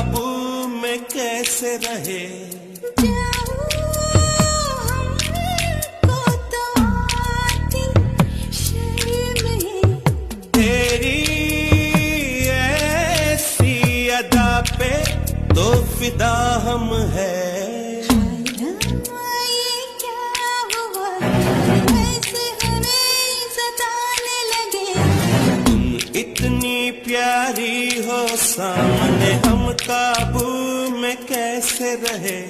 काबू में कैसे रहे। तेरी ऐसी अदा पे तो फिदा हम है। इतनी प्यारी हो सामने हम काबू में कैसे रहे।